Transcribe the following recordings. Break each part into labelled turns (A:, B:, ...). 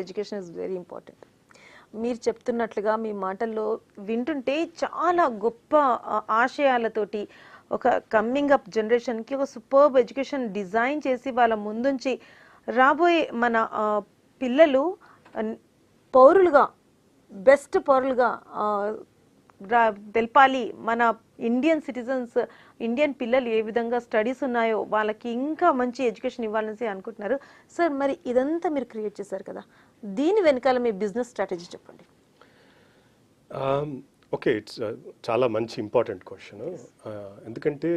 A: Education is very important. మీరు చెప్తున్నట్లుగా మీ మాటల్లో వింటుంటే చాలా గొప్ప ఆశయాలతోటి ఒక కమ్మింగ్ అప్ జనరేషన్కి ఒక సూపర్బ్ ఎడ్యుకేషన్ డిజైన్ చేసి వాళ్ళ ముందుంచి రాబోయే మన పిల్లలు పౌరులుగా బెస్ట్ పౌరులుగా తెలపాలి. మన ఇండియన్ సిటిజన్స్, ఇండియన్ పిల్లలు ఏ విధంగా స్టడీస్ ఉన్నాయో వాళ్ళకి ఇంకా మంచి ఎడ్యుకేషన్ ఇవ్వాలని అనుకుంటున్నారు. సార్, మరి ఇదంతా మీరు క్రియేట్ చేశారు కదా, దీని వెనకాల మీ బిజినెస్ స్ట్రాటజీ చెప్పండి.
B: ఓకే, ఇట్స్ చాలా మంచి ఇంపార్టెంట్ క్వశ్చన్. ఎందుకంటే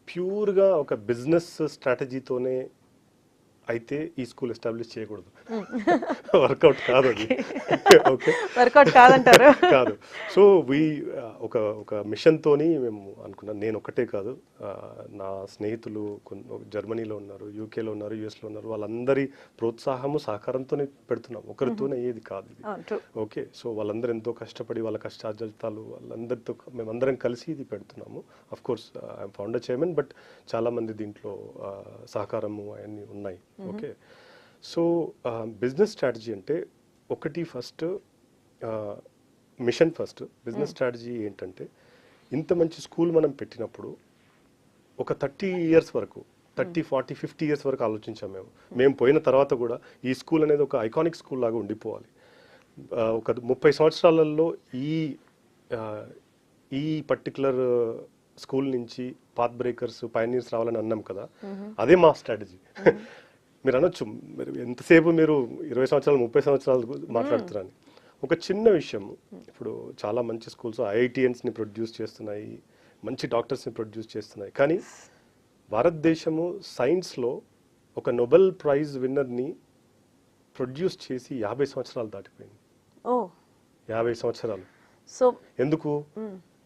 B: ప్యూర్గా ఒక బిజినెస్ స్ట్రాటజీతోనే అయితే ఈ స్కూల్ ఎస్టాబ్లిష్ చేయకూడదు. వర్కౌట్ కాదు అది. ఓకే,
A: వర్కౌట్ కాదంటారు.
B: కాదు. సో ఒక మిషన్తోని మేము అనుకున్నాం. నేను ఒకటే కాదు, నా స్నేహితులు జర్మనీలో ఉన్నారు, యూకేలో ఉన్నారు, యుఎస్లో ఉన్నారు. వాళ్ళందరి ప్రోత్సాహము సహకారంతోనే పెడుతున్నాం. ఒకరితోనే ఏది కాదు ఇది. ఓకే, సో వాళ్ళందరూ ఎంతో కష్టపడి వాళ్ళ కష్టార్జితాలు వాళ్ళందరితో మేమందరం కలిసి ఇది పెడుతున్నాము. Of course I'm founder chairman, but చాలా మంది దీంట్లో సహకారము అవన్నీ ఉన్నాయి. ఓకే, సో బిజినెస్ స్ట్రాటజీ అంటే ఒకటి first mission, first business strategy ఏంటంటే ఇంత మంచి స్కూల్ మనం పెట్టినప్పుడు ఒక 30 years వరకు 30, 40, 50 years వరకు ఆలోచించాం. మేము పోయిన తర్వాత కూడా ఈ స్కూల్ అనేది ఒక ఐకానిక్ స్కూల్ లాగా ఉండిపోవాలి. ఒక 30 సంవత్సరాలలో ఈ పర్టికులర్ స్కూల్ నుంచి పాత్ బ్రేకర్స్, పైనీర్స్ రావాలని అన్నాం కదా, అదే మా స్ట్రాటజీ. మీరు అనొచ్చు, మీరు ఎంతసేపు మీరు 20 సంవత్సరాలు 30 సంవత్సరాలు మాట్లాడుతున్నారని. ఒక చిన్న విషయం, ఇప్పుడు చాలా మంచి స్కూల్స్ ఐఐటియన్స్ని ప్రొడ్యూస్ చేస్తున్నాయి, మంచి డాక్టర్స్ని ప్రొడ్యూస్ చేస్తున్నాయి. కానీ భారతదేశము సైన్స్లో ఒక నోబెల్ ప్రైజ్ విన్నర్ని ప్రొడ్యూస్ చేసి 50 సంవత్సరాలు దాటిపోయింది. 50 సంవత్సరాలు. సో ఎందుకు?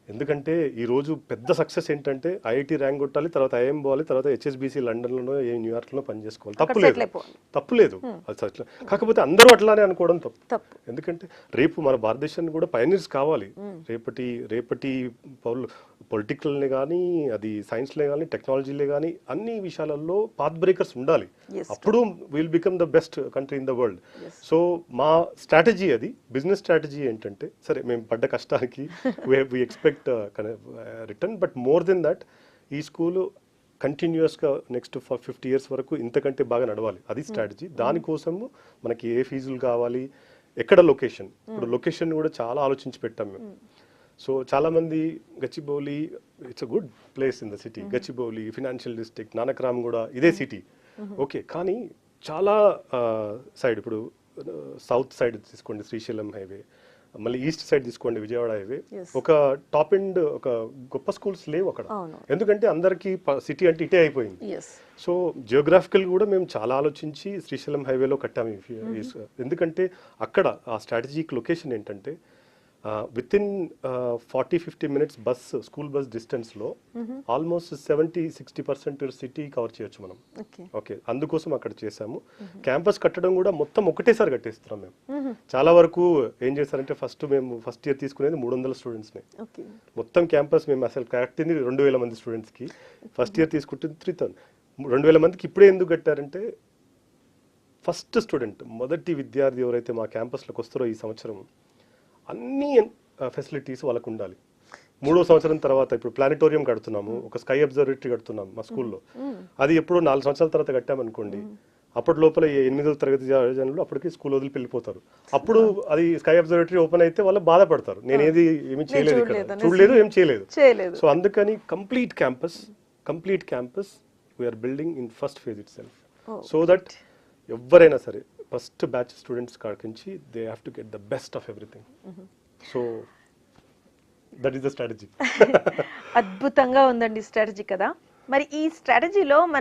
B: ఎందుకంటే ఈరోజు పెద్ద సక్సెస్ ఏంటంటే ఐఐటి ర్యాంక్ కొట్టాలి, తర్వాత ఐఎం పోవాలి, తర్వాత హెచ్ఎస్బిసి లండన్లోనో న్యూయార్క్లో పనిచేసుకోవాలి. తప్పు లేదు. కాకపోతే అందరూ అట్లానే అనుకోవడం తప్పు. ఎందుకంటే రేపు మన భారతదేశాన్ని కూడా పైనీర్స్ కావాలి. రేపటి పౌరులు పొలిటికల్ని కానీ, అది సైన్స్లే కానీ, టెక్నాలజీలే కానీ, అన్ని విషయాలలో పాత్ బ్రేకర్స్ ఉండాలి. అప్పుడు will become the best country in the world. So మా స్ట్రాటజీ అది. బిజినెస్ స్ట్రాటజీ ఏంటంటే, సరే మేము పడ్డ కష్టానికి we expect return, but more than that ఈ స్కూలు కంటిన్యూస్గా నెక్స్ట్ 50 years వరకు ఇంతకంటే బాగా నడవాలి. అది స్ట్రాటజీ. దానికోసము మనకి ఏ ఫీజులు కావాలి, ఎక్కడ లొకేషన్, ఇప్పుడు లొకేషన్ కూడా చాలా ఆలోచించి పెట్టాం మేము. సో చాలా మంది Gachibowli it's a good place in the city. Gachibowli financial district, Nanakram కూడా ఇదే సిటీ. ఓకే, కానీ చాలా సైడ్, ఇప్పుడు సౌత్ సైడ్ తీసుకోండి శ్రీశైలం హైవే, మళ్ళీ ఈస్ట్ సైడ్ తీసుకోండి విజయవాడ హైవే, ఒక టాప్ ఎండ్ ఒక గొప్ప స్కూల్స్ లేవు అక్కడ. ఎందుకంటే అందరికీ సిటీ అంటే ఇటే అయిపోయింది. సో జియోగ్రాఫికల్ కూడా మేము చాలా ఆలోచించి శ్రీశైలం హైవేలో కట్టాము. ఎందుకంటే అక్కడ ఆ స్ట్రాటజిక్ లొకేషన్ ఏంటంటే with in 40-50 minutes school bus డిస్టెన్స్లో ఆల్మోస్ట్ 70-60% సిటీ కవర్ చేయొచ్చు మనం. ఓకే, అందుకోసం అక్కడ చేసాము. క్యాంపస్ కట్టడం కూడా మొత్తం ఒకటేసారి కట్టేస్తున్నాం మేము. చాలా వరకు ఏం చేశారంటే మేము ఫస్ట్ ఇయర్ తీసుకునేది 300 స్టూడెంట్స్ని. మొత్తం క్యాంపస్ మేము అసలు కట్టింది 2000 మంది స్టూడెంట్స్కి. ఫస్ట్ ఇయర్ తీసుకుంటుంది 3000. 2000 మందికి ఇప్పుడే ఎందుకు కట్టారంటే, ఫస్ట్ స్టూడెంట్, మొదటి విద్యార్థి ఎవరైతే మా క్యాంపస్లోకి వస్తారో ఈ సంవత్సరం అన్ని ఫెసిలిటీస్ వాళ్ళకు ఉండాలి. 3వ సంవత్సరం తర్వాత ఇప్పుడు ప్లానిటోరియం కడుతున్నాము, ఒక స్కై అబ్జర్వేటరీ కడుతున్నాము మా స్కూల్లో. అది ఎప్పుడు 4 సంవత్సరాల తర్వాత కట్టామనుకోండి, అప్పటి లోపల 8వ తరగతి జనాలు అప్పటికి స్కూల్ వదిలి వెళ్ళిపోతారు. అప్పుడు అది స్కై అబ్జర్వేటరీ ఓపెన్ అయితే వాళ్ళు బాధపడతారు, నేను ఏమి చేయలేదు, ఇక్కడ చూడలేదు, ఏం చేయలేదు. సో అందుకని complete campus we are building in first phase itself. So that ఎవరైనా సరే ఫస్ట్ బ్యాచ్ స్టూడెంట్స్ కాకించి they have to get the best of everything. So that is the strategy.
A: అద్భుతంగా ఉందండి స్ట్రాటజీ కదా. మరి ఈ స్ట్రాటజీలో మనకి